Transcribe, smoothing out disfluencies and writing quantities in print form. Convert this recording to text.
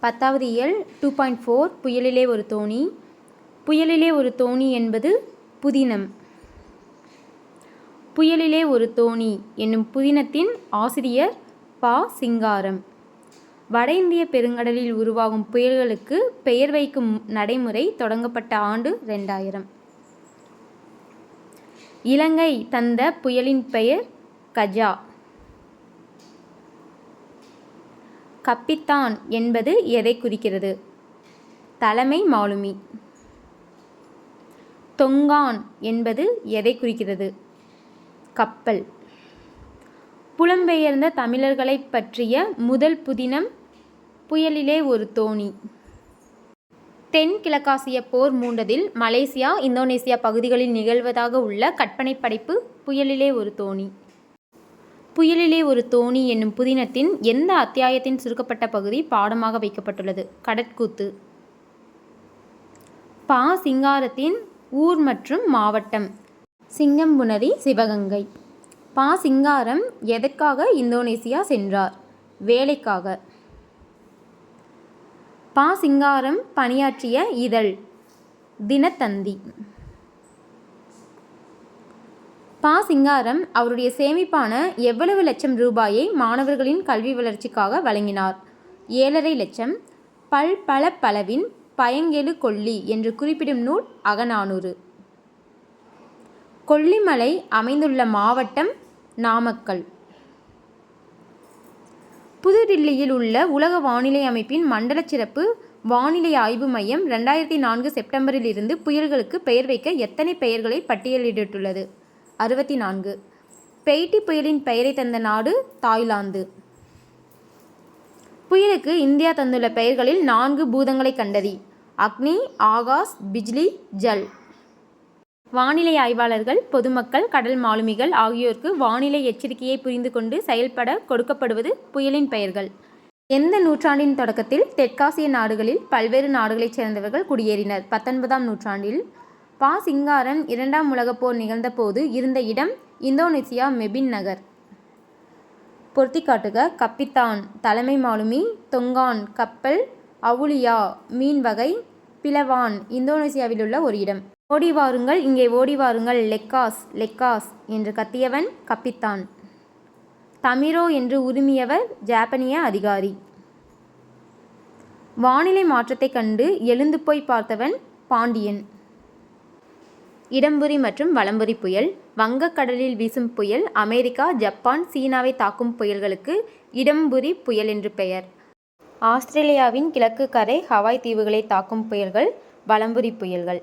10வது இயல் 2.4 புயலிலே ஒரு தோணி. புயலிலே ஒரு தோணி என்பது புதினம். புயலிலே ஒரு தோணி என்னும் புதினத்தின் ஆசிரியர் பா. சிங்காரம். வட இந்திய பெருங்கடலில் உருவாகும் புயல்களுக்கு பெயர் வைக்கும் நடைமுறை தொடங்கப்பட்ட ஆண்டு 2000. இலங்கை தந்த புயலின் பெயர் கஜா. கப்பித்தான் என்பது எதை குறிக்கிறது? தலைமை மாலுமி. தொங்கான் என்பது எதை குறிக்கிறது? கப்பல். புலம்பெயர்ந்த தமிழர்களை பற்றிய முதல் புதினம் புயலிலே ஒரு தோணி. தென்கிழக்காசிய போர் மூண்டதில் மலேசியா, இந்தோனேசியா பகுதிகளில் நிகழ்வதாக உள்ள கற்பனை படைப்பு புயலிலே ஒரு தோணி. புயலிலே ஒரு தோணி என்னும் புதினத்தின் எந்த அத்தியாயத்தின் சுருக்கப்பட்ட பகுதி பாடமாக வைக்கப்பட்டுள்ளது? கடற்கூத்து. பா. சிங்காரத்தின் ஊர் மற்றும் மாவட்டம் சிங்கம்புணரி, சிவகங்கை. பா. சிங்காரம் எதற்காக இந்தோனேசியா சென்றார்? வேலைக்காக. பா. சிங்காரம் பணியாற்றிய இதழ் தினத்தந்தி. பா. சிங்காரம் அவருடைய சேமிப்பான எவ்வளவு லட்சம் ரூபாயை மாணவர்களின் கல்வி வளர்ச்சிக்காக வழங்கினார்? 7.5 லட்சம். பல்பலவின் பயங்கெழு கொல்லி என்று குறிப்பிடும் நூல் அகநானூறு. கொல்லிமலை அமைந்துள்ள மாவட்டம் நாமக்கல். புதுடில்லியில் உள்ள உலக வானிலை அமைப்பின் மண்டல சிறப்பு வானிலை ஆய்வு மையம் 2004 செப்டம்பரில் இருந்து புயல்களுக்கு பெயர் வைக்க எத்தனை பெயர்களை பட்டியலிட்டுள்ளது? 64. பெய்ட்டி புயலின் பெயரை தந்த நாடு தாய்லாந்து. புயலுக்கு இந்தியா தந்துள்ள பெயர்களில் 4 பூதங்களை கண்டறி. அக்னி, ஆகாஷ், பிஜ்லி, ஜல். வானிலை ஆய்வாளர்கள், பொதுமக்கள், கடல் மாலுமிகள் ஆகியோருக்கு வானிலை எச்சரிக்கையை புரிந்து கொண்டு செயல்பட கொடுக்கப்படுவது புயலின் பெயர்கள். எந்த நூற்றாண்டின் தொடக்கத்தில் தெற்காசிய நாடுகளில் பல்வேறு நாடுகளைச் சேர்ந்தவர்கள் குடியேறினர்? 19ஆம் நூற்றாண்டில். பா. சிங்காரம் 2ஆம் உலகப் போர் நிகழ்ந்த போது இருந்த இடம் இந்தோனேசியா, மெபின் நகர். பொருத்திக்காட்டுக. கப்பித்தான் தலைமை மாலுமி. தொங்கான் கப்பல். அவுலியா மீன் வகை. பிலவான் இந்தோனேசியாவிலுள்ள ஒரு இடம். ஓடி வாருங்கள், இங்கே ஓடி வாருங்கள், லெக்காஸ் லெக்காஸ் என்று கத்தியவன் கப்பித்தான். தமிரோ என்று உருமியவர் ஜாப்பனிய அதிகாரி. வானிலை மாற்றத்தை கண்டு எழுந்து போய் பார்த்தவன் பாண்டியன். இடம்புரி மற்றும் வலம்புரி புயல். வங்கக்கடலில் வீசும் புயல் அமெரிக்கா, ஜப்பான், சீனாவை தாக்கும் புயல்களுக்கு இடம்புரி புயல் என்று பெயர். ஆஸ்திரேலியாவின் கிழக்கு கரை ஹவாய் தீவுகளை தாக்கும் புயல்கள் வலம்புரி புயல்கள்.